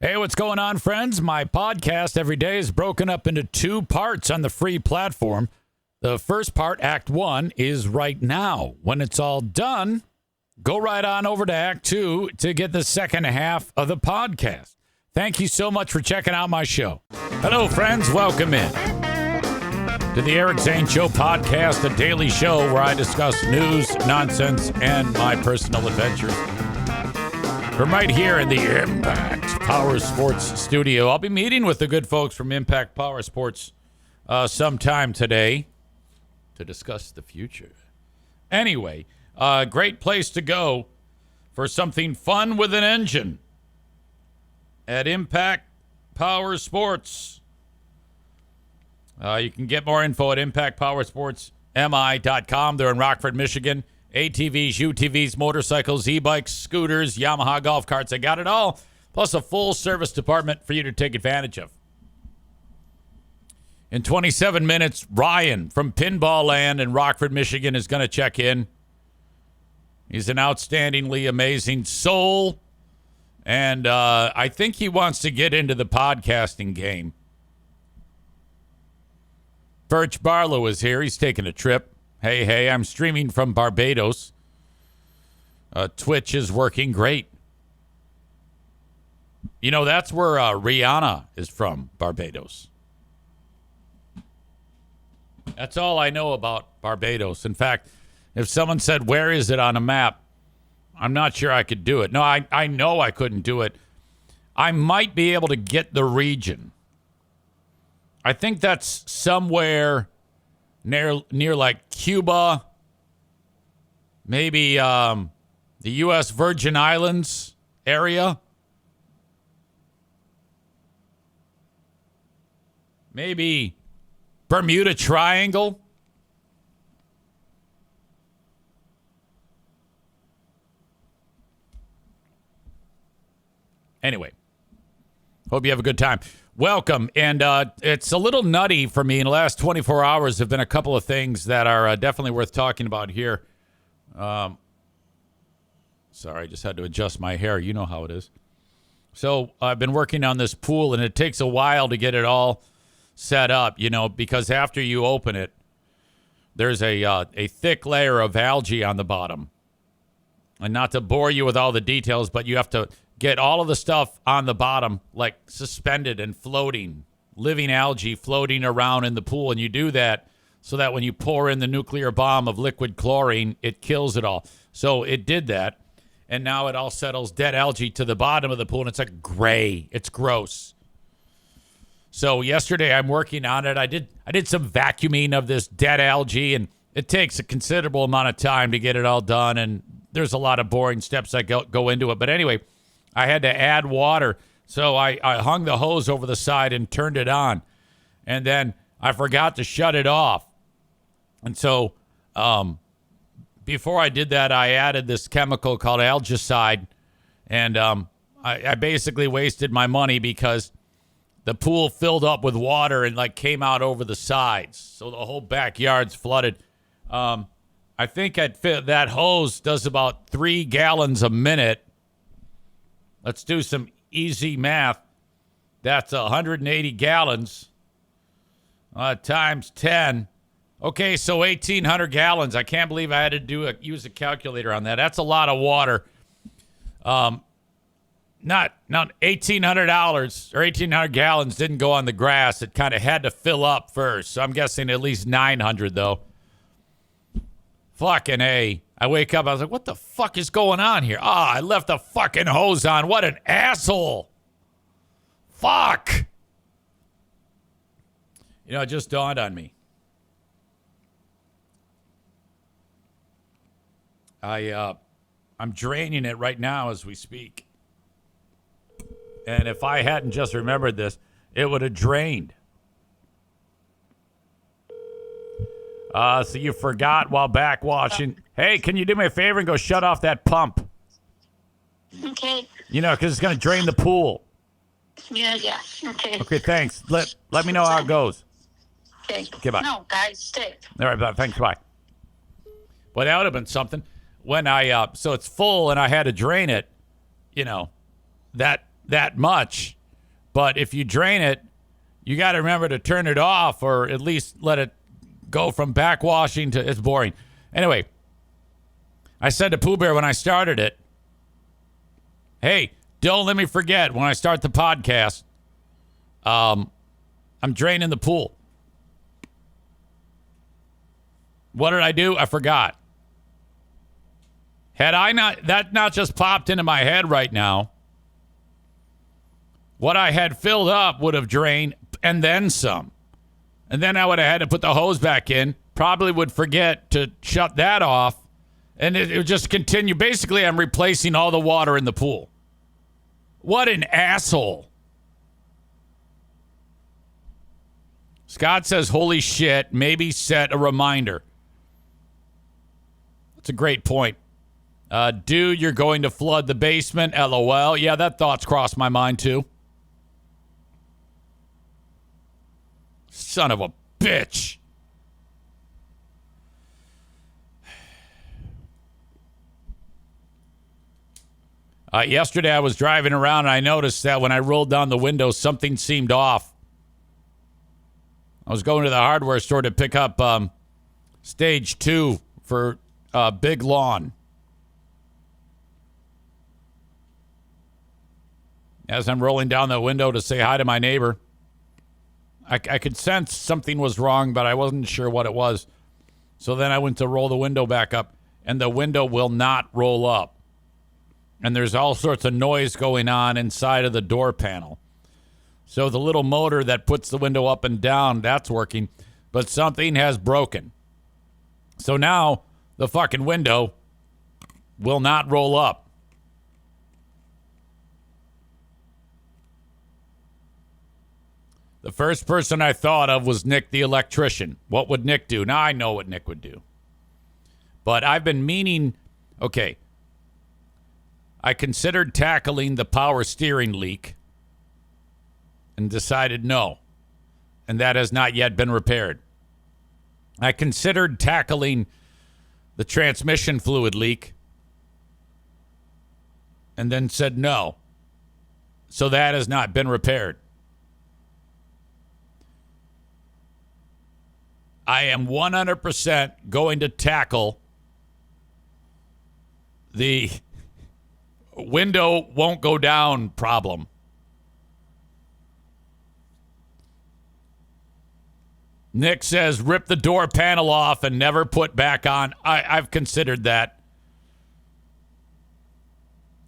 Hey, what's going on, friends? My podcast every day is broken up into two parts on the free platform. The first part, Act 1, is right now. When it's all done, go right on over to Act 2 to get the second half of the podcast. Thank you so much for checking out my show. Hello, friends. Welcome in to the Eric Zane Show podcast, a daily show where I discuss news, nonsense, and my personal adventures. From right here in the Impact Power Sports studio. I'll be meeting with the good folks from Impact Power Sports sometime today to discuss the future. Anyway, great place to go for something fun with an engine at Impact Power Sports. You can get more info at impactpowersportsmi.com. They're in Rockford, Michigan. ATVs, UTVs, motorcycles, e-bikes, scooters, Yamaha golf carts. They got it all, plus a full service department for you to take advantage of. In 27 minutes, Ryan from Pinball Land in Rockford, Michigan is going to check in. He's an outstandingly amazing soul, and I think he wants to get into the podcasting game. Birch Barlow is here. He's taking a trip. Hey, I'm streaming from Barbados. Twitch is working great. You know, that's where Rihanna is from, Barbados. That's all I know about Barbados. In fact, if someone said, where is it on a map, I'm not sure I could do it. No, I know I couldn't do it. I might be able to get the region. I think that's somewhere near like Cuba, maybe the U.S. Virgin Islands area, maybe Bermuda Triangle. Anyway, hope you have a good time. Welcome, and it's a little nutty for me. In the last 24 hours have been a couple of things that are definitely worth talking about here. Sorry, I just had to adjust my hair. You know how it is. So I've been working on this pool, and it takes a while to get it all set up, you know, because after you open it, there's a thick layer of algae on the bottom. And not to bore you with all the details, but you have to get all of the stuff on the bottom, like suspended and floating, living algae floating around in the pool. And you do that so that when you pour in the nuclear bomb of liquid chlorine, it kills it all. So it did that. And now it all settles dead algae to the bottom of the pool. And it's like gray. It's gross. So yesterday I'm working on it. I did some vacuuming of this dead algae, and it takes a considerable amount of time to get it all done. And there's a lot of boring steps that go into it. But anyway, I had to add water, so I hung the hose over the side and turned it on. And then I forgot to shut it off. And so before I did that, I added this chemical called algicide. And I basically wasted my money because the pool filled up with water and like came out over the sides. So the whole backyard's flooded. I think that hose does about 3 gallons a minute. Let's do some easy math. That's 180 gallons times 10. Okay, so 1,800 gallons. I can't believe I had to use a calculator on that. That's a lot of water. Not $1,800 or 1,800 gallons didn't go on the grass. It kind of had to fill up first. So I'm guessing at least 900 though. Fucking A. I wake up, I was like, what the fuck is going on here? I left the fucking hose on. What an asshole. Fuck. You know, it just dawned on me. I'm draining it right now as we speak. And if I hadn't just remembered this, it would have drained. So you forgot while backwashing. Hey, can you do me a favor and go shut off that pump? Okay. You know, because it's going to drain the pool. Yeah. Okay. Okay, thanks. Let me know how it goes. Okay. Okay, bye. No, guys, stay. All right, bye. Thanks, bye. Well, that would have been something. When so it's full and I had to drain it, you know, that that much. But if you drain it, you got to remember to turn it off or at least let it go from backwashing to, it's boring. Anyway, I said to Pooh Bear when I started it, hey, don't let me forget when I start the podcast, I'm draining the pool. What did I do? I forgot. Had I not just popped into my head right now, what I had filled up would have drained and then some. And then I would have had to put the hose back in. Probably would forget to shut that off. And it would just continue. Basically, I'm replacing all the water in the pool. What an asshole. Scott says, holy shit, maybe set a reminder. That's a great point. Dude, you're going to flood the basement, LOL. Yeah, that thought's crossed my mind too. Son of a bitch. Yesterday I was driving around and I noticed that when I rolled down the window, something seemed off. I was going to the hardware store to pick up stage 2 for Big Lawn. As I'm rolling down the window to say hi to my neighbor, I could sense something was wrong, but I wasn't sure what it was. So then I went to roll the window back up, and the window will not roll up. And there's all sorts of noise going on inside of the door panel. So the little motor that puts the window up and down, that's working, but something has broken. So now the fucking window will not roll up. The first person I thought of was Nick the electrician. What would Nick do? Now I know what Nick would do. But I've been meaning, okay, I considered tackling the power steering leak and decided no. And that has not yet been repaired. I considered tackling the transmission fluid leak and then said no. So that has not been repaired. I am 100% going to tackle the window won't go down problem. Nick says, rip the door panel off and never put back on. I've considered that.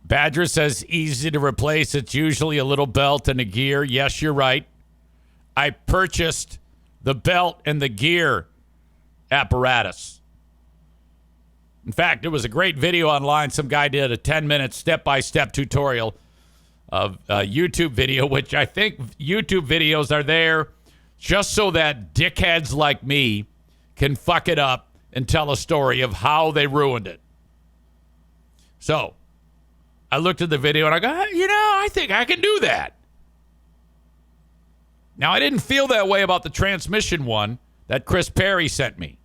Badger says, easy to replace. It's usually a little belt and a gear. Yes, you're right. I purchased the belt and the gear apparatus. In fact, there was a great video online. Some guy did a 10-minute step-by-step tutorial of a YouTube video, which I think YouTube videos are there just so that dickheads like me can fuck it up and tell a story of how they ruined it. So I looked at the video and I go, I think I can do that. Now, I didn't feel that way about the transmission one that Chris Perry sent me.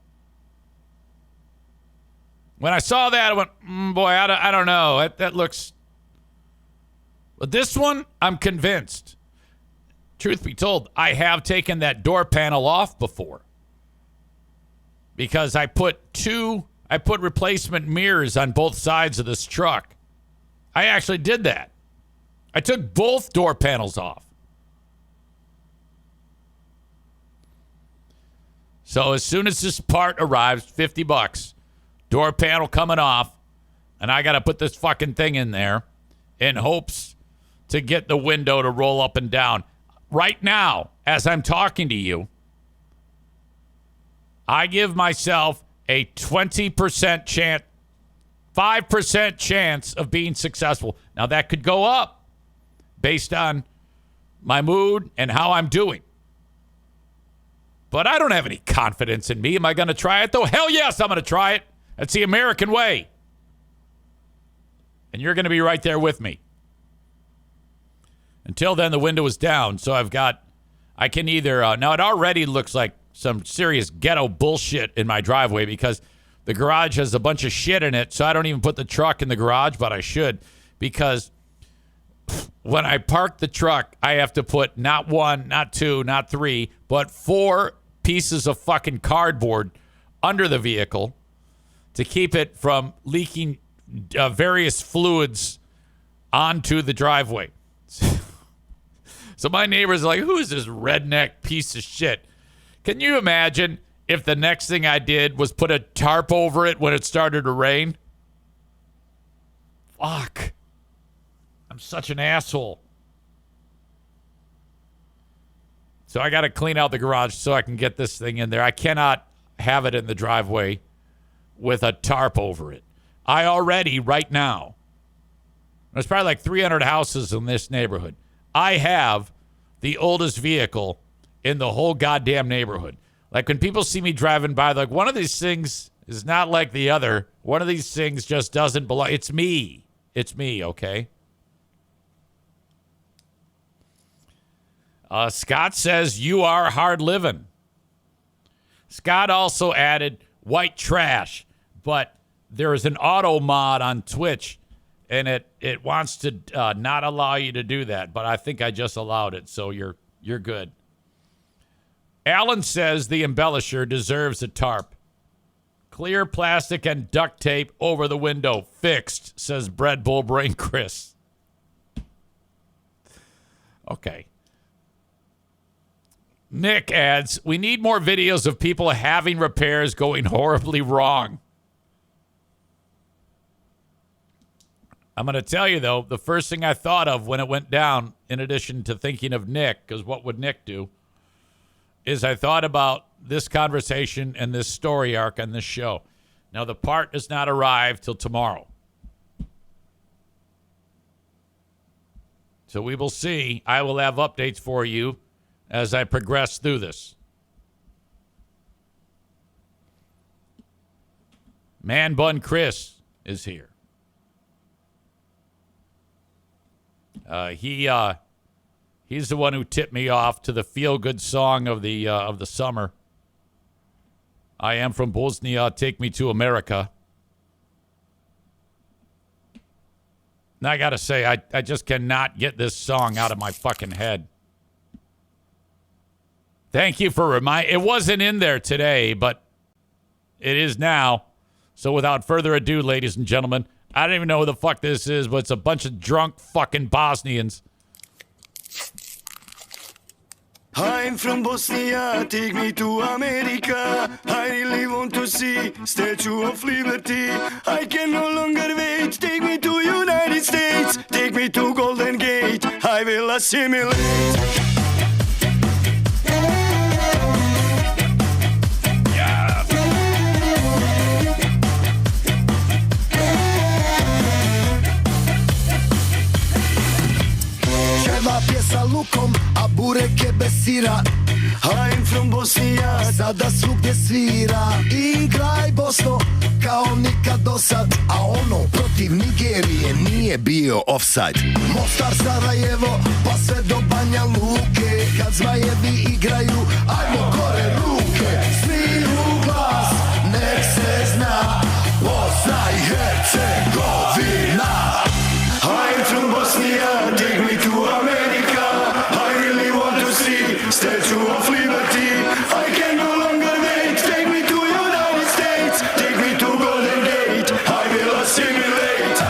When I saw that, I went, boy, I don't know. That looks... But this one, I'm convinced. Truth be told, I have taken that door panel off before. Because I put replacement mirrors on both sides of this truck. I actually did that. I took both door panels off. So as soon as this part arrives, $50, door panel coming off, and I got to put this fucking thing in there in hopes to get the window to roll up and down. Right now, as I'm talking to you, I give myself a 20% chance, 5% chance of being successful. Now, that could go up based on my mood and how I'm doing. But I don't have any confidence in me. Am I going to try it, though? Hell yes, I'm going to try it. That's the American way. And you're going to be right there with me. Until then, the window is down. So I can either, now it already looks like some serious ghetto bullshit in my driveway because the garage has a bunch of shit in it. So I don't even put the truck in the garage, but I should. Because when I park the truck, I have to put not one, not two, not three, but 4 pieces of fucking cardboard under the vehicle to keep it from leaking various fluids onto the driveway. So my neighbor's like, who is this redneck piece of shit? Can you imagine if the next thing I did was put a tarp over it when it started to rain? Fuck. I'm such an asshole. So I got to clean out the garage so I can get this thing in there. I cannot have it in the driveway with a tarp over it. I already, right now, there's probably like 300 houses in this neighborhood. I have the oldest vehicle in the whole goddamn neighborhood. Like when people see me driving by, like one of these things is not like the other. One of these things just doesn't belong. It's me. It's me, okay? Scott says, you are hard living. Scott also added white trash, but there is an auto mod on Twitch, and it wants to not allow you to do that, but I think I just allowed it, so you're good. Alan says the embellisher deserves a tarp. Clear plastic and duct tape over the window. Fixed, says Bread Bull Brain Chris. Okay. Nick adds, we need more videos of people having repairs going horribly wrong. I'm going to tell you, though, the first thing I thought of when it went down, in addition to thinking of Nick, because what would Nick do, is I thought about this conversation and this story arc on this show. Now, the part does not arrive till tomorrow. So we will see. I will have updates for you as I progress through this. Man Bun Chris is here. He's the one who tipped me off to the feel-good song of the summer. I am from Bosnia, take me to America. Now I gotta say, I just cannot get this song out of my fucking head. Thank you for it wasn't in there today, but it is now. So without further ado, ladies and gentlemen, I don't even know who the fuck this is, but it's a bunch of drunk fucking Bosnians. I'm from Bosnia, take me to America. I really want to see Statue of Liberty. I can no longer wait, take me to United States. Take me to Golden Gate, I will assimilate. Sa lukom, a bureke bez sira. I'm from Bosnia, Sada svugdje svira. Igraj Bosno kao nikad dosad. A ono protiv Nigerije nije bio offside. Mostar, Sarajevo, pa sve do Banja Luke. Kad zmajevi igraju, ajmo gore ruke. Svi u glas, nek se zna, Bosna i Hercegovina. I'm from Bosnia, take me to America. I really want to see Statue of Liberty. I can no longer wait, take me to United States. Take me to Golden Gate, I will assimilate.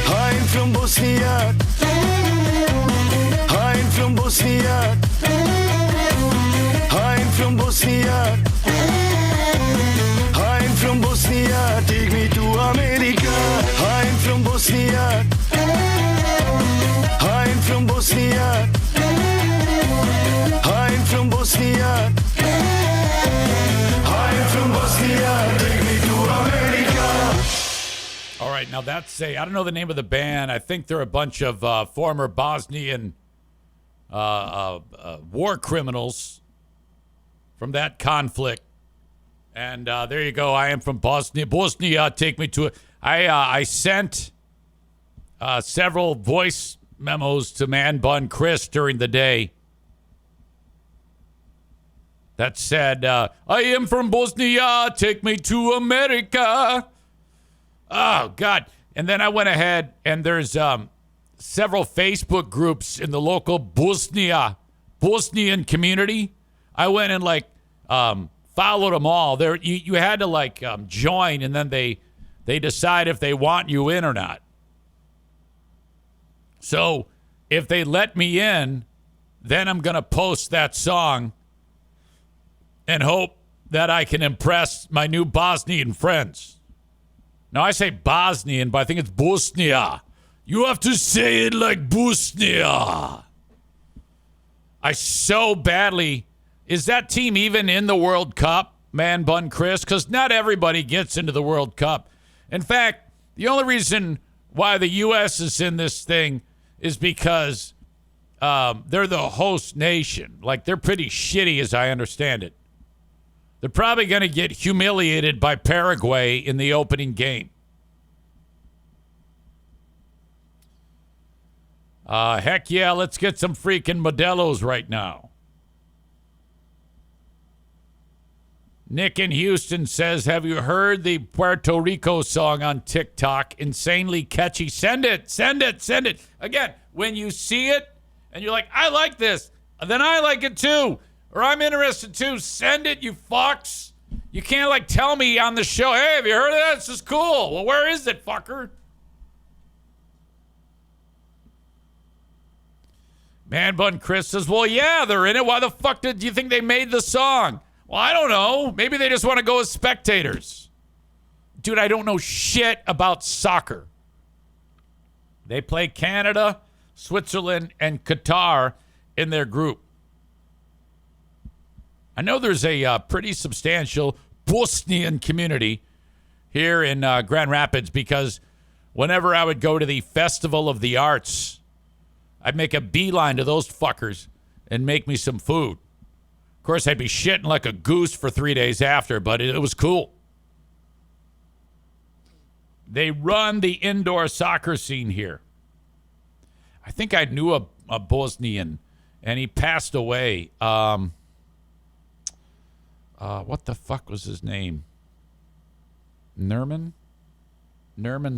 I'm from Bosnia. I'm from Bosnia. I'm from Bosnia. I'm from Bosnia, take me to America. I'm from Bosnia. I'm from Bosnia. I'm from Bosnia. I'm from Bosnia, take me to America. All right, now that's I don't know the name of the band. I think they're a bunch of former Bosnian war criminals from that conflict. And there you go. I am from Bosnia. Bosnia, take me to it. I sent several voice memos to Man Bun Chris during the day. that said, I am from Bosnia, take me to America. Oh, God. And then I went ahead, and there's several Facebook groups in the local Bosnian community. I went and, followed them all. There, you had to, join, and then they decide if they want you in or not. So if they let me in, then I'm going to post that song and hope that I can impress my new Bosnian friends. Now, I say Bosnian, but I think it's Bosnia. You have to say it like Bosnia. I so badly... Is that team even in the World Cup, Man Bun Chris? Because not everybody gets into the World Cup. In fact, the only reason why the U.S. is in this thing is because they're the host nation. Like, they're pretty shitty, as I understand it. They're probably going to get humiliated by Paraguay in the opening game. Heck yeah, let's get some freaking Modelos right now. Nick in Houston says, have you heard the Puerto Rico song on TikTok? Insanely catchy. Send it, send it, send it. Again, when you see it and you're like, I like this, then I like it too. Or I'm interested too. Send it, you fucks. You can't tell me on the show, hey, have you heard of that? This is cool. Well, where is it, fucker? Man Bun Chris says, well, yeah, they're in it. Why the fuck did you think they made the song? Well, I don't know. Maybe they just want to go as spectators. Dude, I don't know shit about soccer. They play Canada, Switzerland, and Qatar in their group. I know there's a pretty substantial Bosnian community here in Grand Rapids because whenever I would go to the Festival of the Arts, I'd make a beeline to those fuckers and make me some food. Of course, I'd be shitting like a goose for 3 days after, but it was cool. They run the indoor soccer scene here. I think I knew a Bosnian, and he passed away. What the fuck was his name? Nerman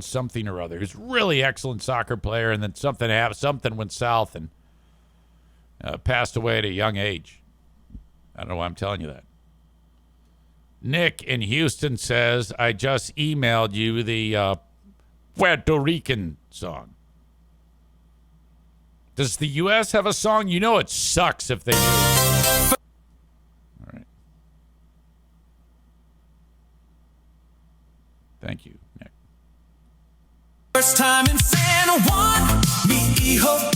something or other. He's a really excellent soccer player, and then something went south and passed away at a young age. I don't know why I'm telling you that. Nick in Houston says, I just emailed you the Puerto Rican song. Does the U.S. have a song? You know it sucks if they do. All right. Thank you, Nick. First time in San Juan, mi hijo,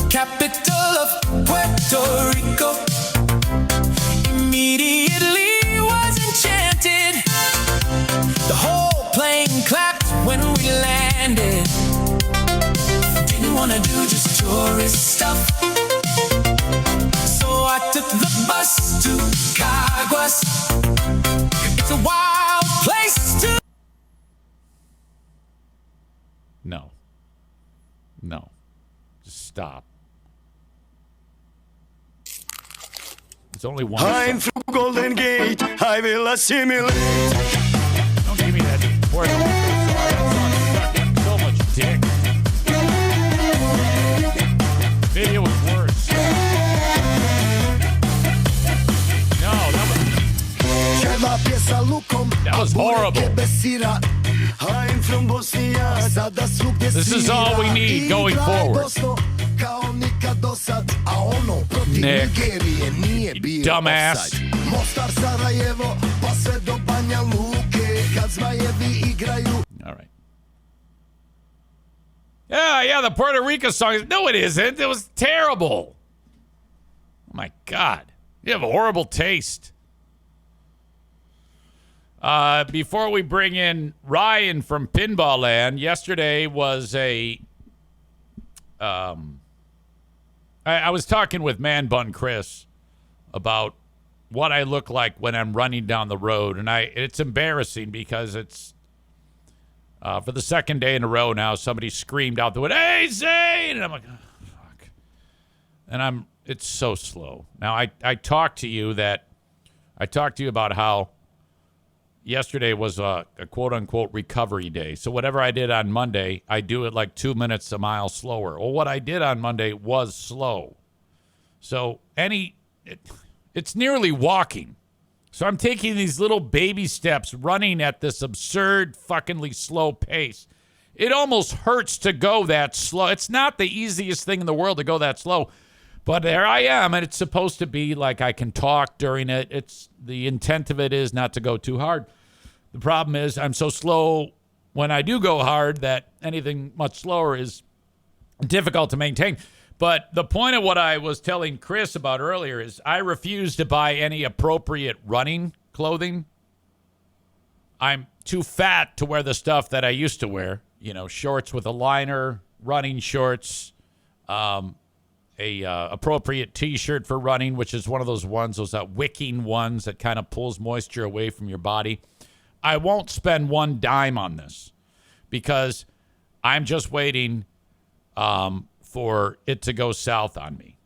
capital of Puerto Rico. Immediately was enchanted. The whole plane clapped when we landed. Didn't want to do just tourist stuff, so I took the bus to Caguas. It's a wild place to... No. Just stop. It's only one. I'm from Golden Gate, I will assimilate. Don't give me that Puerto Rico song. That song sucked so much dick. Video was worse. No, that was horrible. I'm from Bosnia. This is all we need going forward. Nick, you dumbass. All right. Yeah, the Puerto Rico song. No, it isn't. It was terrible. Oh, my God. You have a horrible taste. Before we bring in Ryan from Pinball Land, yesterday was I was talking with Man Bun Chris about what I look like when I'm running down the road, and it's embarrassing because it's for the second day in a row now. Somebody screamed out the window, "Hey, Zane!" And I'm like, oh, fuck. And it's so slow. Now, I talked to you about how yesterday was a quote-unquote recovery day. So whatever I did on Monday, I do it like 2 minutes a mile slower. Well, what I did on Monday was slow. So it's nearly walking. So I'm taking these little baby steps, running at this absurd, fuckingly slow pace. It almost hurts to go that slow. It's not the easiest thing in the world to go that slow. But there I am, and it's supposed to be like I can talk during it. It's the intent of it is not to go too hard. The problem is I'm so slow when I do go hard that anything much slower is difficult to maintain. But the point of what I was telling Chris about earlier is I refuse to buy any appropriate running clothing. I'm too fat to wear the stuff that I used to wear. You know, shorts with a liner, running shorts, appropriate T-shirt for running, which is one of those ones, those wicking ones that kind of pulls moisture away from your body. I won't spend one dime on this because I'm just waiting for it to go south on me.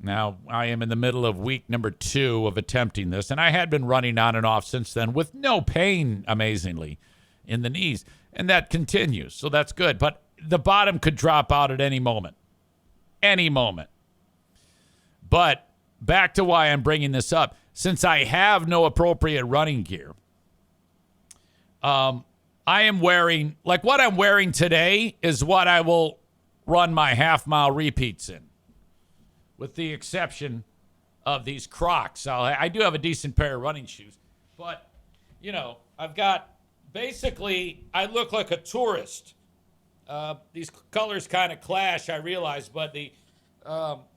Now, I am in the middle of week number 2 of attempting this, and I had been running on and off since then with no pain, amazingly, in the knees, and that continues, so that's good. But the bottom could drop out at any moment. Any moment. But back to why I'm bringing this up. Since I have no appropriate running gear, I am wearing, like what I'm wearing today is what I will run my half-mile repeats in, with the exception of these Crocs. I do have a decent pair of running shoes, but, you know, I've got, basically, I look like a tourist. These colors kind of clash, I realize, but the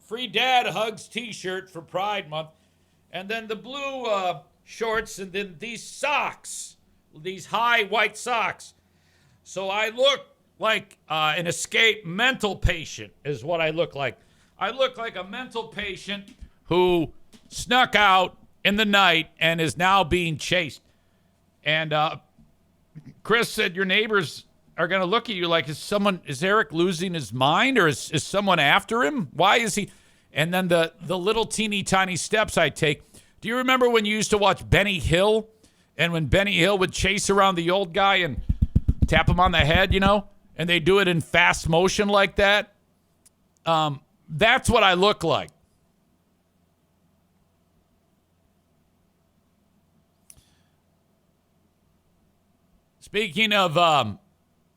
Free Dad Hugs T-shirt for Pride Month, and then the blue shorts, and then these socks, these high white socks. So I look like an escaped mental patient is what I look like. I look like a mental patient who snuck out in the night and is now being chased. And Chris said your neighbors are going to look at you like, is Eric losing his mind, or is someone after him? Why is he? And then the little teeny tiny steps I take. Do you remember when you used to watch Benny Hill? And when Benny Hill would chase around the old guy and tap him on the head, you know? And they do it in fast motion like that. That's what I look like. Speaking of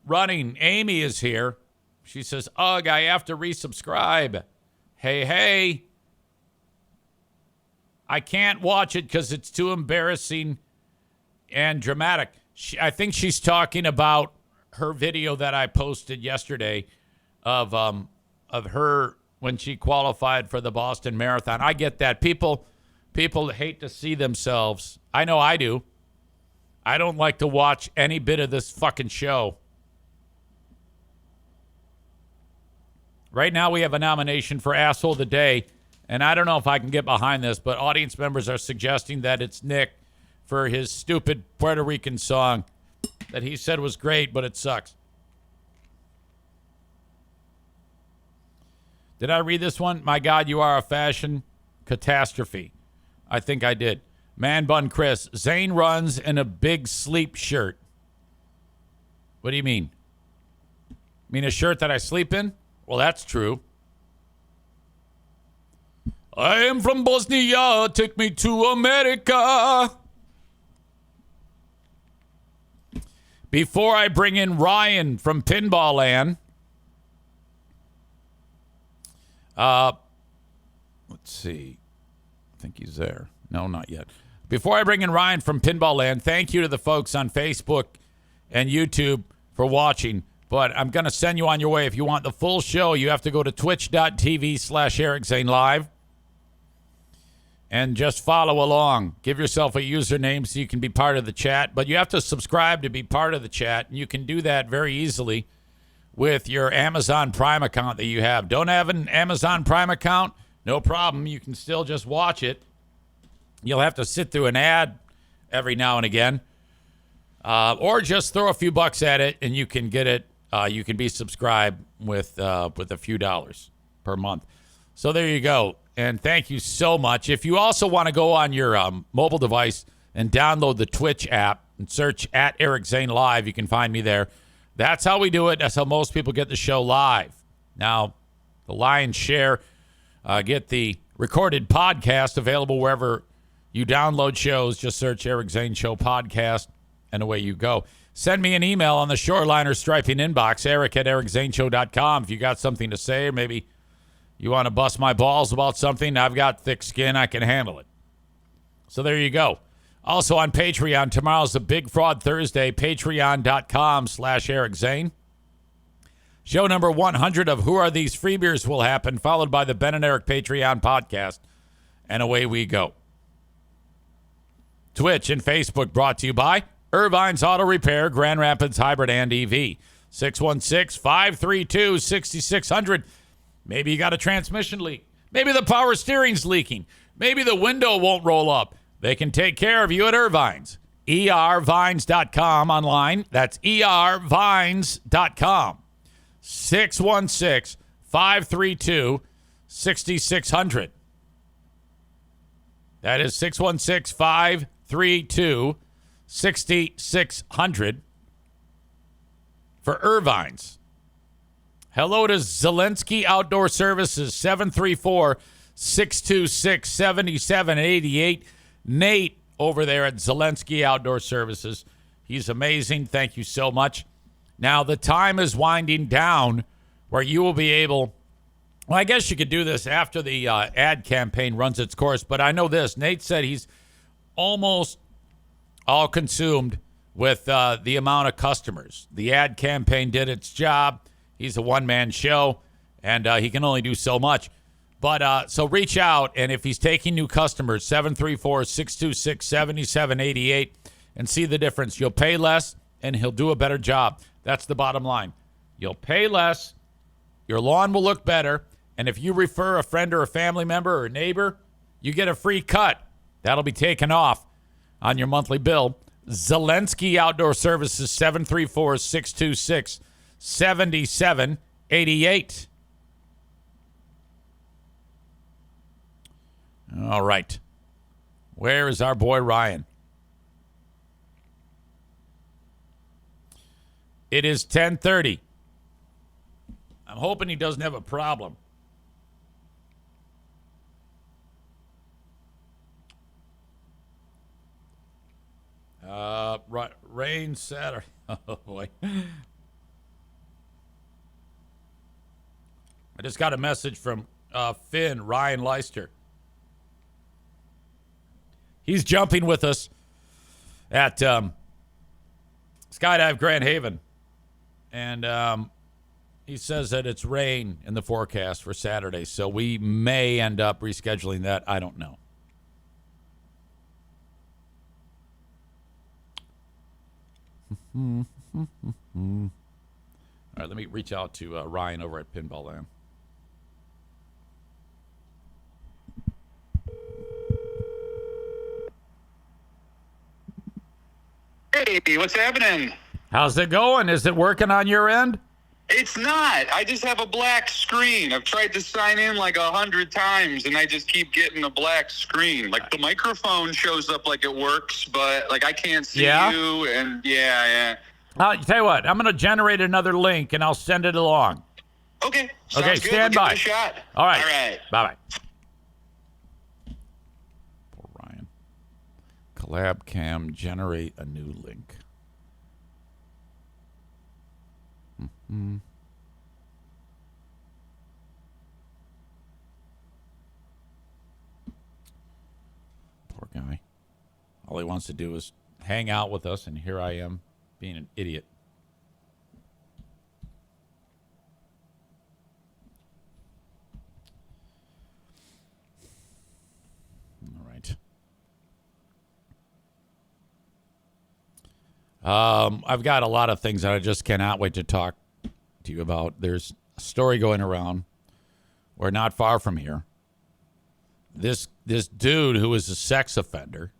running, Amy is here. She says, ugh, I have to resubscribe. Hey. I can't watch it because it's too embarrassing and dramatic. I think she's talking about her video that I posted yesterday of her when she qualified for the Boston Marathon. I get that. People hate to see themselves. I know I do. I don't like to watch any bit of this fucking show. Right now we have a nomination for Asshole of the Day, and I don't know if I can get behind this, but audience members are suggesting that it's Nick for his stupid Puerto Rican song that he said was great, but it sucks. Did I read this one? My God, you are a fashion catastrophe. I think I did. Man Bun Chris, Zane runs in a big sleep shirt. What do you mean? Mean a shirt that I sleep in? Well, that's true. I am from Bosnia, take me to America. Before I bring in Ryan from Pinball Land, let's see. I think he's there. No, not yet. Before I bring in Ryan from Pinball Land, thank you to the folks on Facebook and YouTube for watching. But I'm going to send you on your way. If you want the full show, you have to go to twitch.tv/Eric Zane Live and just follow along. Give yourself a username so you can be part of the chat. But you have to subscribe to be part of the chat, and you can do that very easily with your Amazon Prime account that you have. Don't have an Amazon Prime account? No problem. You can still just watch it. You'll have to sit through an ad every now and again. Or just throw a few bucks at it, and you can get it. You can be subscribed with a few dollars per month. So there you go. And thank you so much. If you also want to go on your mobile device and download the Twitch app and search at Eric Zane Live, you can find me there. That's how we do it. That's how most people get the show live. Now, the lion's share get the recorded podcast available wherever you download shows. Just search Eric Zane Show Podcast, and away you go. Send me an email on the Shoreliner Striping inbox, eric@ericzaneshow.com. If you got something to say, or maybe you want to bust my balls about something, I've got thick skin. I can handle it. So there you go. Also on Patreon, tomorrow's a Big Fraud Thursday, patreon.com/Eric Zane. Show number 100 of Who Are These Free Beers will happen, followed by the Ben and Eric Patreon podcast, and away we go. Twitch and Facebook brought to you by Irvine's Auto Repair, Grand Rapids Hybrid and EV. 616-532-6600. Maybe you got a transmission leak. Maybe the power steering's leaking. Maybe the window won't roll up. They can take care of you at Irvine's. ervines.com online. That's ervines.com. 616-532-6600. That is 616-532-6600 for Irvine's. Hello to Zelensky Outdoor Services, 734-626-7788. Nate over there at Zelensky Outdoor Services. He's amazing. Thank you so much. Now, the time is winding down where you will be able, well, I guess you could do this after the ad campaign runs its course, but I know this. Nate said he's almost all consumed with the amount of customers. The ad campaign did its job. He's a one-man show, and he can only do so much. But so reach out, and if he's taking new customers, 734-626-7788, and see the difference. You'll pay less, and he'll do a better job. That's the bottom line. You'll pay less, your lawn will look better, and if you refer a friend or a family member or a neighbor, you get a free cut. That'll be taken off on your monthly bill. Zelensky Outdoor Services, 734-626-7788. All right. Where is our boy Ryan? It is 10:30. I'm hoping he doesn't have a problem. Rain Saturday. Oh, boy. I just got a message from Finn, Ryan Leister. He's jumping with us at Skydive Grand Haven. And he says that it's rain in the forecast for Saturday, so we may end up rescheduling that. I don't know. All right, let me reach out to Ryan over at Pinball Land. Hey, what's happening? How's it going? Is it working on your end? It's not. I just have a black screen. I've tried to sign in like 100 times, and I just keep getting a black screen. Like the microphone shows up like it works, but like I can't see you. And yeah. I'll tell you what. I'm going to generate another link, and I'll send it along. Okay. Sounds Okay, good. stand We'll by. give it a shot. All right. All right. Bye-bye. Poor Ryan. Collab cam, generate a new link. Poor guy. All he wants to do is hang out with us, and here I am being an idiot. All right. I've got a lot of things that I just cannot wait to talk to you about. There's a story going around. We're not far from here. This dude who was a sex offender,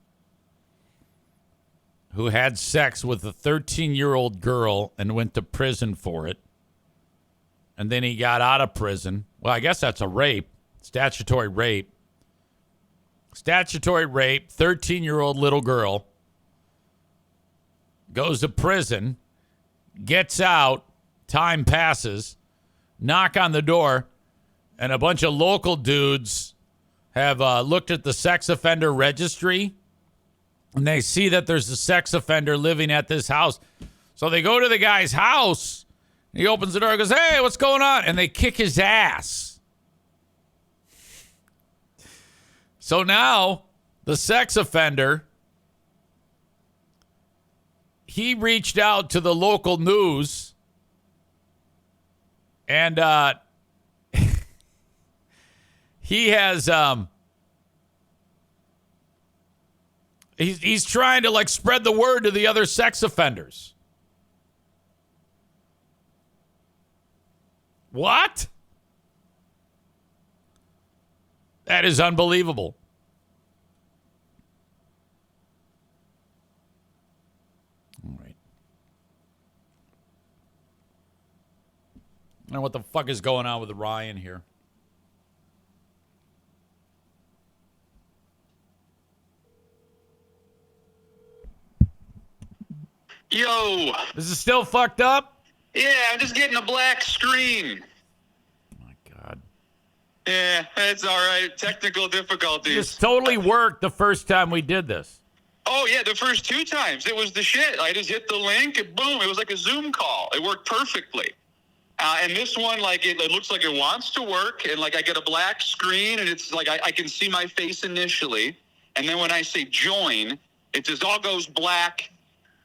who had sex with a 13-year-old girl and went to prison for it, and then he got out of prison. Well, I guess that's a rape. Statutory rape. 13-year-old little girl goes to prison, gets out, time passes, knock on the door, and a bunch of local dudes have looked at the sex offender registry, and they see that there's a sex offender living at this house. So they go to the guy's house, and he opens the door and goes, "Hey, what's going on?" And they kick his ass. So now the sex offender, he reached out to the local news, and he has he's trying to like spread the word to the other sex offenders. What? That is unbelievable. All right. I don't know what the fuck is going on with Ryan here. Yo. Is it still fucked up? Yeah, I'm just getting a black screen. Oh my God. Yeah, it's all right. Technical difficulties. This totally worked the first time we did this. Oh, yeah, the first 2 times. It was the shit. I just hit the link and boom, it was like a Zoom call. It worked perfectly. And this one, like, it looks like it wants to work. And, like, I get a black screen, and it's like I can see my face initially. And then when I say join, it just all goes black.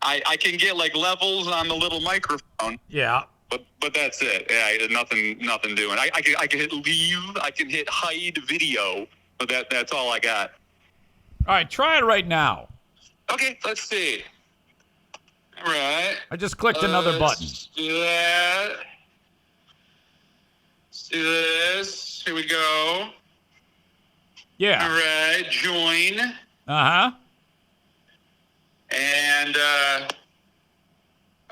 I can get, like, levels on the little microphone. Yeah. But that's it. Yeah, nothing doing. I can hit leave. I can hit hide video. But that's all I got. All right, try it right now. Okay, let's see. All right. I just clicked another button. Let's do that. Let's do this. Here we go. Yeah. All right, join. Uh-huh. And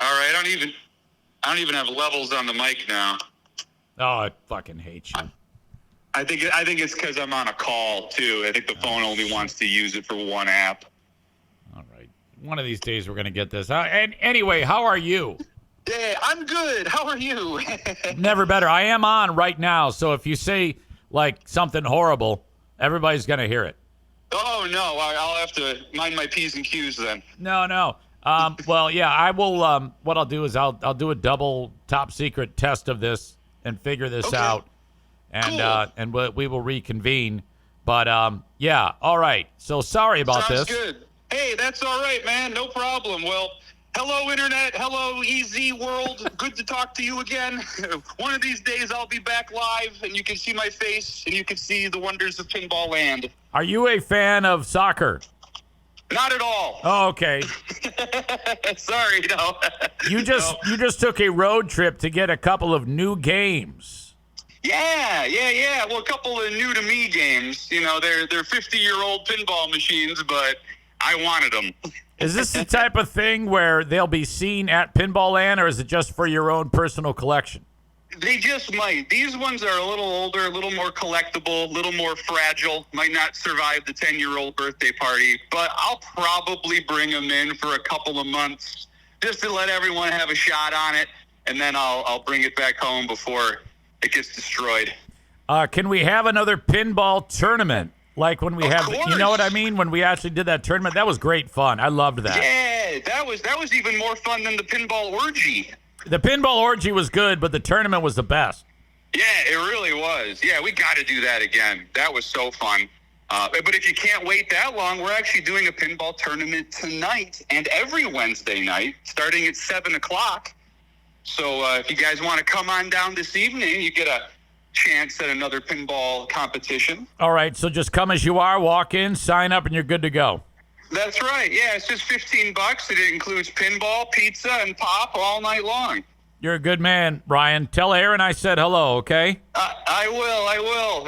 all right, I don't even have levels on the mic now. Oh, I fucking hate you. I think it's because I'm on a call too. I think the phone only wants to use it for one app. All right. One of these days we're going to get this. And anyway, how are you? Yeah, I'm good. How are you? Never better. I am on right now, so if you say, like, something horrible, everybody's going to hear it. Oh, no. I'll have to mind my P's and Q's then. No. Well, yeah, I will. What I'll do is I'll do a double top secret test of this and figure this out. And Cool. And we will reconvene. But, yeah, all right. So sorry about Sounds this. good. Hey, that's all right, man. No problem. Well, hello, Internet. Hello, EZ World. Good to talk to you again. One of these days I'll be back live, and you can see my face, and you can see the wonders of Pinball Land. Are you a fan of soccer? Not at all. Oh, okay. Sorry, no. You just took a road trip to get a couple of new games. Yeah. Well, a couple of new to me games. You know, they're 50-year-old pinball machines, but I wanted them. Is this the type of thing where they'll be seen at Pinball Land, or is it just for your own personal collection? They just might. These ones are a little older, a little more collectible, a little more fragile. Might not survive the 10-year-old birthday party, but I'll probably bring them in for a couple of months just to let everyone have a shot on it, and then I'll bring it back home before it gets destroyed. Can we have another pinball tournament? Like when we you know what I mean? When we actually did that tournament, that was great fun. I loved that. Yeah, that was even more fun than the pinball orgy. The pinball orgy was good, but the tournament was the best. Yeah, it really was. Yeah, we got to do that again. That was so fun. But if you can't wait that long, we're actually doing a pinball tournament tonight and every Wednesday night, starting at 7 o'clock. So if you guys want to come on down this evening, you get a chance at another pinball competition. All right, so just come as you are, walk in, sign up, and you're good to go. That's right. Yeah, it's just $15. It includes pinball, pizza, and pop all night long. You're a good man, Ryan. Tell Aaron I said hello, okay? I will.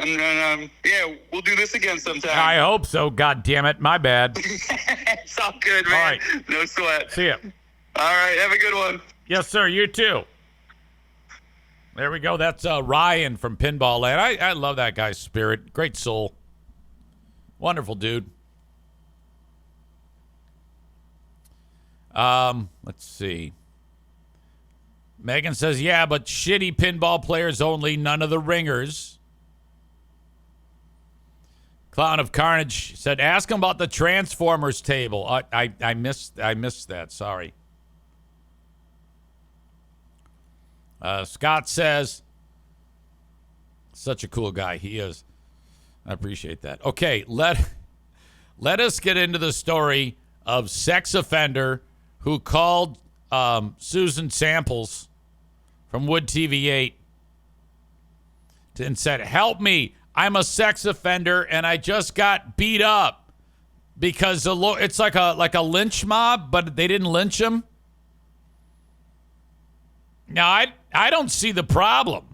And yeah, we'll do this again sometime. I hope so. God damn it. My bad. It's all good, man. All right. No sweat. See ya. All right. Have a good one. Yes, sir. You too. There we go. That's Ryan from Pinball Land. I love that guy's spirit. Great soul. Wonderful dude. Let's see. Megan says, yeah, but shitty pinball players only, none of the ringers. Clown of Carnage said, ask him about the Transformers table. I missed that. Sorry. Scott says, such a cool guy. He is. I appreciate that. Okay, let us get into the story of sex offender who called Susan Samples from Wood TV8 and said, help me. I'm a sex offender and I just got beat up because it's like a lynch mob, but they didn't lynch him. Now, I don't see the problem.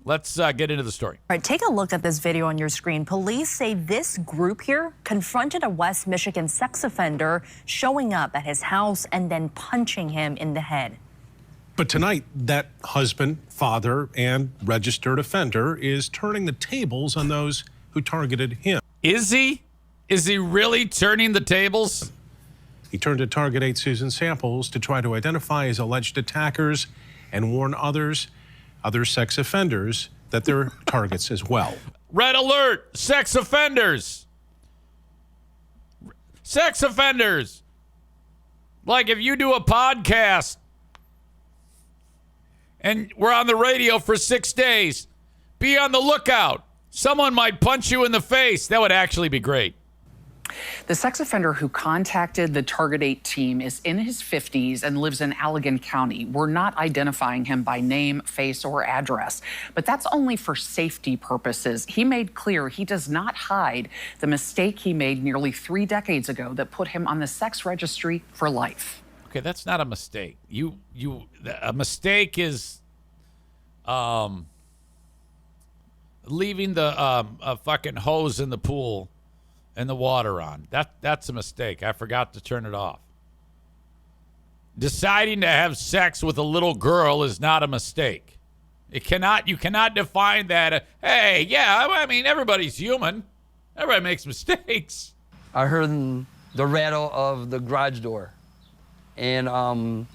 Let's get into the story. All right, take a look at this video on your screen. Police say this group here confronted a West Michigan sex offender showing up at his house and then punching him in the head. But tonight, that husband, father, and registered offender is turning the tables on those who targeted him. Is he? Is he really turning the tables? He turned to Target 8 Susan Samples to try to identify his alleged attackers and warn other sex offenders that they're targets as well. Red alert! Sex offenders! Sex offenders! Like if you do a podcast and we're on the radio for 6 days, be on the lookout. Someone might punch you in the face. That would actually be great. The sex offender who contacted the Target 8 team is in his 50s and lives in Allegan County. We're not identifying him by name, face, or address, but that's only for safety purposes. He made clear he does not hide the mistake he made nearly 3 decades ago that put him on the sex registry for life. Okay, that's not a mistake. A mistake is leaving the fucking hose in the pool and the water on. That's a mistake. I forgot to turn it off. Deciding to have sex with a little girl is not a mistake. You cannot define that. Hey, yeah, I mean, everybody's human. Everybody makes mistakes. I heard the rattle of the garage door, and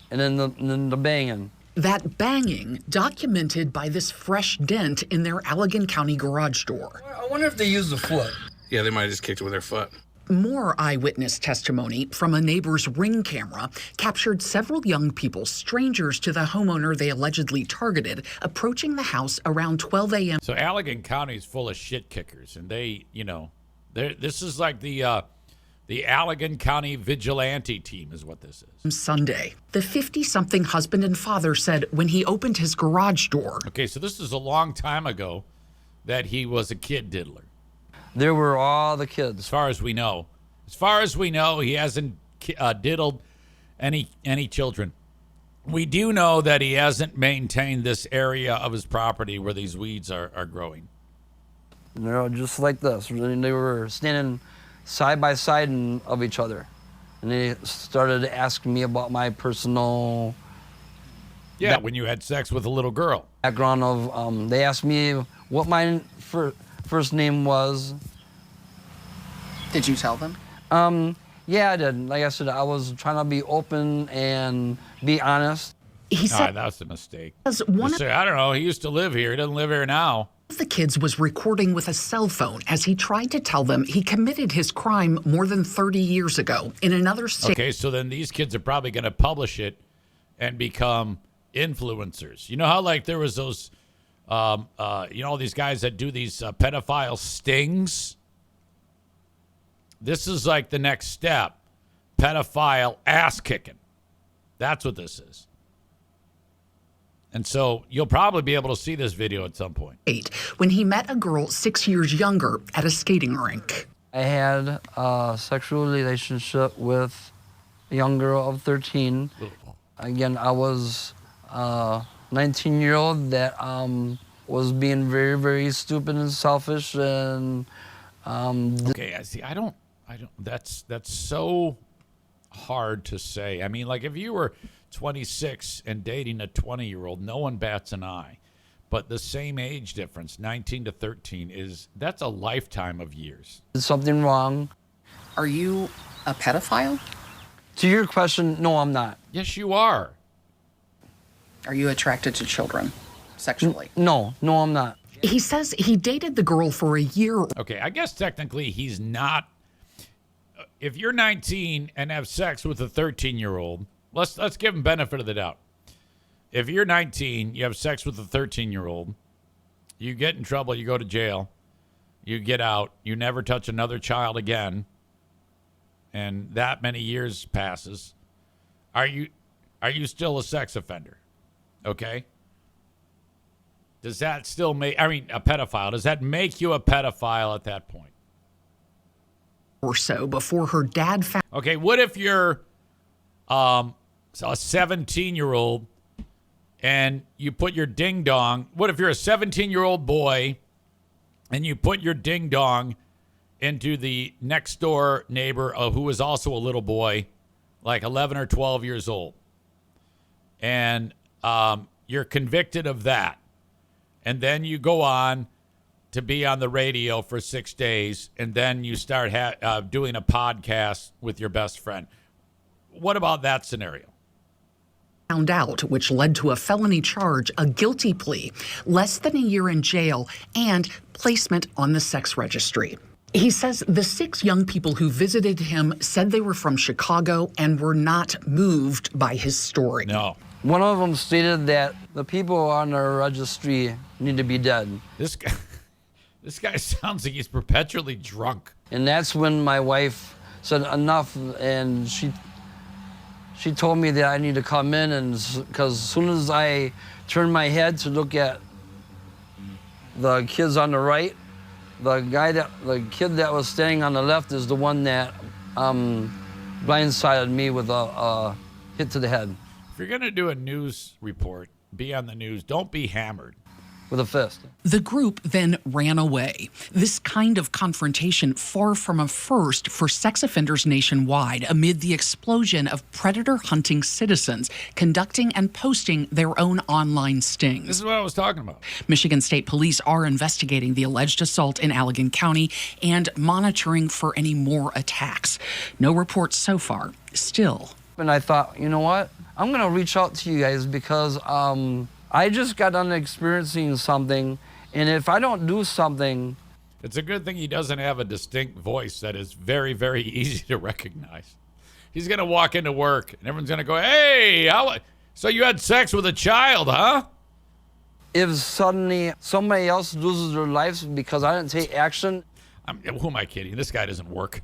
then the banging. That banging documented by this fresh dent in their Allegan County garage door. I wonder if they used the foot. Yeah, they might have just kicked it with their foot. More eyewitness testimony from a neighbor's Ring camera captured several young people, strangers to the homeowner they allegedly targeted, approaching the house around 12 a.m. So Allegan County is full of shit kickers, and this is like the Allegan County vigilante team is what this is. Sunday, the 50-something husband and father said when he opened his garage door. Okay, so this is a long time ago that he was a kid diddler. There were all the kids. As far as we know. He hasn't diddled any children. We do know that he hasn't maintained this area of his property where these weeds are growing. They're just like this. They were standing side by side of each other. And they started asking me about my personal... Yeah, when you had sex with a little girl. Background of, they asked me what my first name was. Did you tell them? Yeah, I did. Like I said, I was trying to be open and be honest. He said that's a mistake. I don't know. He used to live here. He doesn't live here now. One of the kids was recording with a cell phone as he tried to tell them he committed his crime more than 30 years ago in another state. Okay, so then these kids are probably going to publish it and become influencers. You know how like there was those, these guys that do these pedophile stings? This is like the next step. Pedophile ass kicking. That's what this is. And so you'll probably be able to see this video at some point. When he met a girl 6 years younger at a skating rink. I had a sexual relationship with a young girl of 13. Again, I was a 19-year-old that was being very, very stupid and selfish. And okay, I see. I don't. That's so hard to say. I mean, like if you were 26 and dating a 20-year-old, no one bats an eye. But the same age difference, 19 to 13, that's a lifetime of years. Is something wrong? Are you a pedophile? To your question, no, I'm not. Yes, you are. Are you attracted to children sexually? No, I'm not. He says he dated the girl for a year. Okay, I guess technically he's not. If you're 19 and have sex with a 13-year-old, let's give him benefit of the doubt. If you're 19, you have sex with a 13-year-old, you get in trouble, you go to jail, you get out, you never touch another child again, and that many years passes, are you still a sex offender? Okay? Does that still make, a pedophile, does that make you a pedophile at that point? Or so before her dad found. Okay, what if you're a 17-year-old and you put your ding-dong, what if you're a 17-year-old boy and you put your ding-dong into the next-door neighbor who is also a little boy, like 11 or 12 years old, and you're convicted of that, and then you go on to be on the radio for 6 days, and then you start doing a podcast with your best friend. What about that scenario? Found out, which led to a felony charge, a guilty plea, less than a year in jail, and placement on the sex registry. He says the 6 young people who visited him said they were from Chicago and were not moved by his story. No. One of them stated that the people on our registry need to be dead. This guy sounds like he's perpetually drunk. And that's when my wife said enough, and she told me that I need to come in, and because as soon as I turned my head to look at the kids on the right, the kid that was standing on the left is the one that blindsided me with a hit to the head. If you're going to do a news report, be on the news. Don't be hammered. With a fist. The group then ran away. This kind of confrontation far from a first for sex offenders nationwide amid the explosion of predator hunting citizens conducting and posting their own online stings. This is what I was talking about. Michigan State Police are investigating the alleged assault in Allegan County and monitoring for any more attacks. No reports so far. Still. And I thought, you know what? I'm going to reach out to you guys because I just got done experiencing something, and if I don't do something... It's a good thing he doesn't have a distinct voice that is very, very easy to recognize. He's going to walk into work, and everyone's going to go, hey, so you had sex with a child, huh? If suddenly somebody else loses their lives because I didn't take action... Who am I kidding? This guy doesn't work.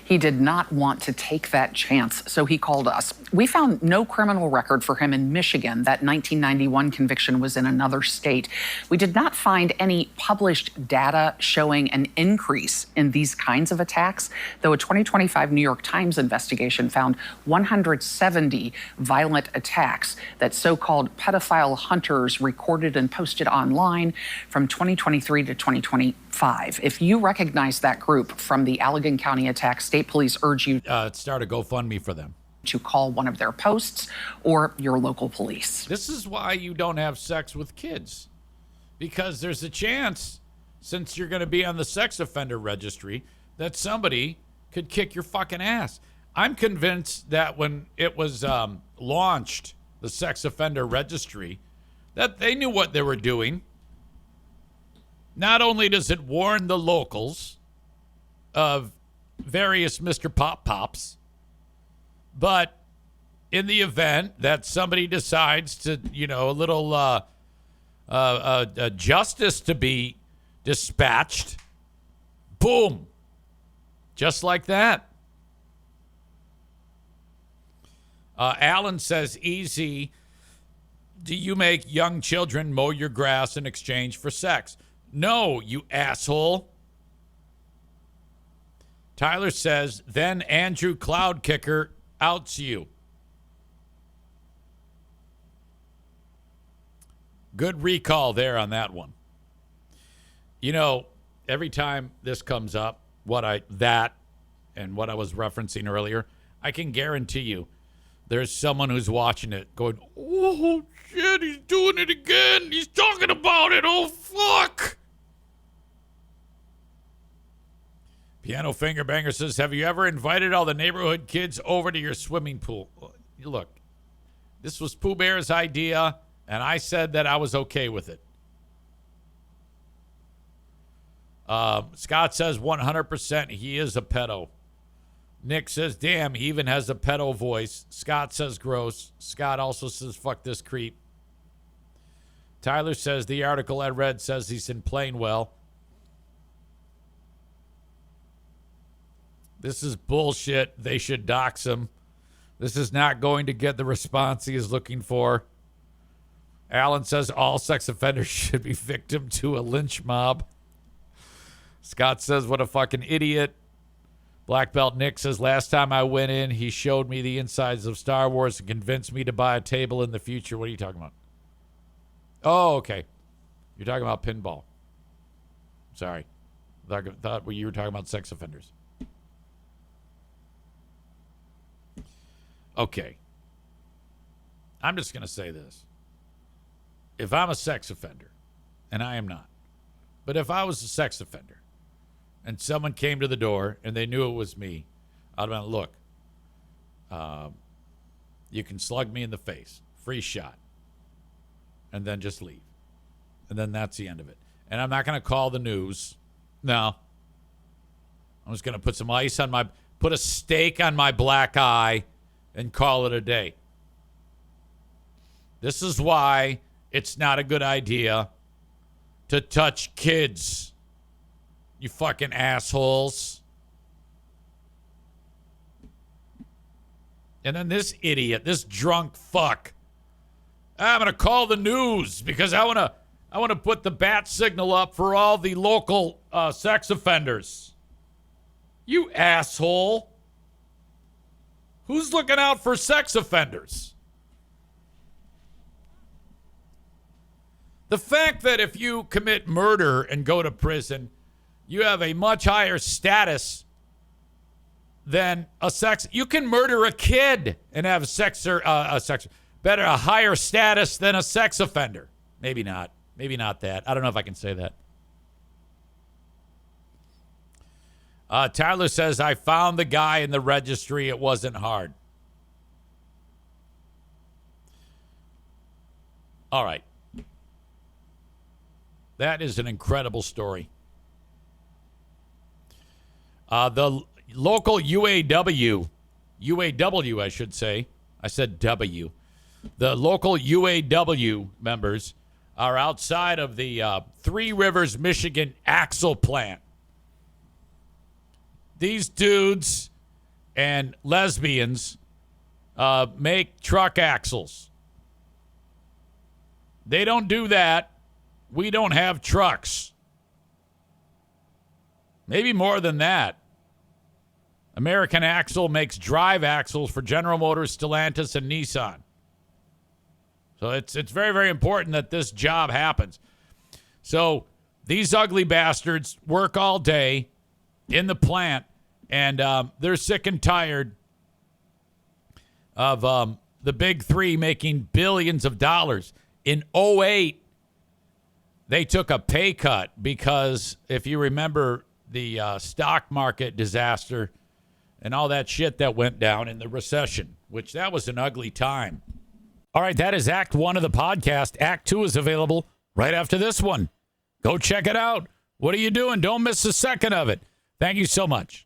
He did not want to take that chance, so he called us. We found no criminal record for him in Michigan. That 1991 conviction was in another state. We did not find any published data showing an increase in these kinds of attacks, though a 2025 New York Times investigation found 170 violent attacks that so-called pedophile hunters recorded and posted online from 2023 to 2025. If you recognize that group from the Allegan County attacks, State Police urge you start a GoFundMe for them. To call one of their posts or your local police. This is why you don't have sex with kids. Because there's a chance, since you're going to be on the sex offender registry, that somebody could kick your fucking ass. I'm convinced that when it was launched, the sex offender registry, that they knew what they were doing. Not only does it warn the locals of various Mr. Pop-Pops, but in the event that somebody decides to, a little justice to be dispatched, boom, just like that. Alan says, easy, do you make young children mow your grass in exchange for sex? No, you asshole. Tyler says, then Andrew Cloudkicker outs you. Good recall there on that one. Every time this comes up, what I was referencing earlier, I can guarantee you there's someone who's watching it going, oh, shit, he's doing it again. He's talking about it. Oh, fuck. Piano Finger Banger says, have you ever invited all the neighborhood kids over to your swimming pool? Look, this was Pooh Bear's idea, and I said that I was okay with it. Scott says 100% he is a pedo. Nick says, damn, he even has a pedo voice. Scott says gross. Scott also says, fuck this creep. Tyler says the article I read says he's in Plainwell. This is bullshit. They should dox him. This is not going to get the response he is looking for. Alan says all sex offenders should be victim to a lynch mob. Scott says, what a fucking idiot. Black Belt Nick says, last time I went in, he showed me the insides of Star Wars and convinced me to buy a table in the future. What are you talking about? Oh, okay. You're talking about pinball. Sorry. Thought you were talking about sex offenders. Okay. I'm just going to say this. If I'm a sex offender, and I am not, but if I was a sex offender, and someone came to the door and they knew it was me, I'd have been, look, you can slug me in the face, free shot, and then just leave. And then that's the end of it. And I'm not going to call the news. No. I'm just going to put some ice on put a steak on my black eye and call it a day. This is why it's not a good idea to touch kids. You fucking assholes. And then this idiot, this drunk fuck. I'm going to call the news because I want to put the bat signal up for all the local sex offenders. You asshole. Who's looking out for sex offenders? The fact that if you commit murder and go to prison, you have a much higher status than a sex. You can murder a kid and have a higher status than a sex offender. Maybe not. Maybe not that. I don't know if I can say that. Tyler says, I found the guy in the registry. It wasn't hard. All right. That is an incredible story. The local UAW, I should say. I said W. The local UAW members are outside of the Three Rivers, Michigan axle plant. These dudes and lesbians make truck axles. They don't do that. We don't have trucks. Maybe more than that. American Axle makes drive axles for General Motors, Stellantis, and Nissan. So it's very, very important that this job happens. So these ugly bastards work all day in the plant, and they're sick and tired of the big three making billions of dollars. In 2008, they took a pay cut because, if you remember, the stock market disaster and all that shit that went down in the recession, which that was an ugly time. All right, that is Act 1 of the podcast. Act 2 is available right after this one. Go check it out. What are you doing? Don't miss a second of it. Thank you so much.